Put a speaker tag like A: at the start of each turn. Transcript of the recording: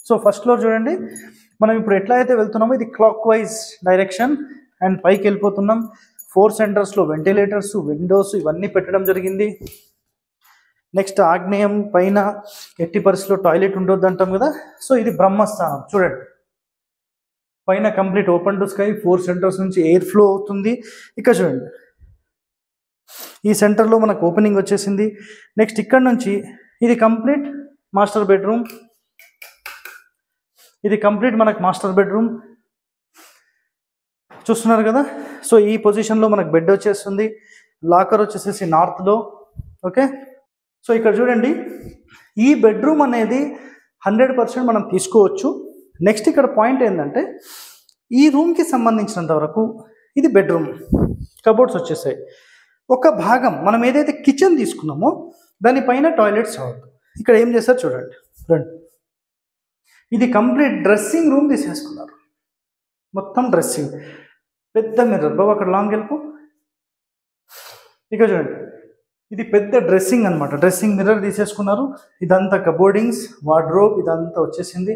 A: So first floor చూడండి, మనం ఇప్పుడు ఎట్లా అయితే వెళ్తున్నామో ఇది క్లాక్ వైజ్ డైరెక్షన్ అండ్ పైకి వెళ్ళిపోతున్నాం. 4 సెంటర్స్లో వెంటిలేటర్స్, విండోస్ ఇవన్నీ పెట్టడం జరిగింది. నెక్స్ట్ ఆగ్నేయం పైన ఎట్టి పరిస్థితిలో టాయిలెట్ ఉండొద్దు అంటాం కదా, సో ఇది బ్రహ్మస్థానం. చూడండి పైన complete open to sky, 4 centres నుంచి ఎయిర్ ఫ్లో అవుతుంది. ఇక్కడ చూడండి ఈ సెంటర్లో మనకు ఓపెనింగ్ వచ్చేసింది. నెక్స్ట్ ఇక్కడ నుంచి ఇది కంప్లీట్ మాస్టర్ బెడ్రూమ్, ఇది కంప్లీట్ మనకు మాస్టర్ బెడ్రూమ్ చూస్తున్నారు కదా. సో ఈ పొజిషన్లో మనకు బెడ్ వచ్చేస్తుంది. లాకర్ వచ్చేసేసి నార్త్లో. ఓకే, సో ఇక్కడ చూడండి ఈ బెడ్రూమ్ అనేది 100% మనం తీసుకోవచ్చు. నెక్స్ట్ ఇక్కడ పాయింట్ ఏంటంటే ఈ రూమ్కి సంబంధించినంత వరకు ఇది బెడ్రూమ్, కబోర్డ్స్ వచ్చేసాయి. ఒక భాగం మనం ఏదైతే కిచెన్ తీసుకున్నామో దానిపైన టాయిలెట్స్ అవుతుంది. ఇక్కడ ఏం చేస్తారు చూడండి రండి, ఇది కంప్లీట్ డ్రెస్సింగ్ రూమ్ తీసేసుకున్నారు, మొత్తం డ్రెస్సింగ్. పెద్ద మిర్రర్ బాబు అక్కడ లాంగ్ వెళ్ళిపో. ఇక్కడ చూడండి ఇది పెద్ద డ్రెస్సింగ్ అనమాట, డ్రెస్సింగ్ మిర్రర్ తీసేసుకున్నారు. ఇదంతా కబోర్డింగ్స్, వార్డ్రోబ్ ఇదంతా వచ్చేసింది.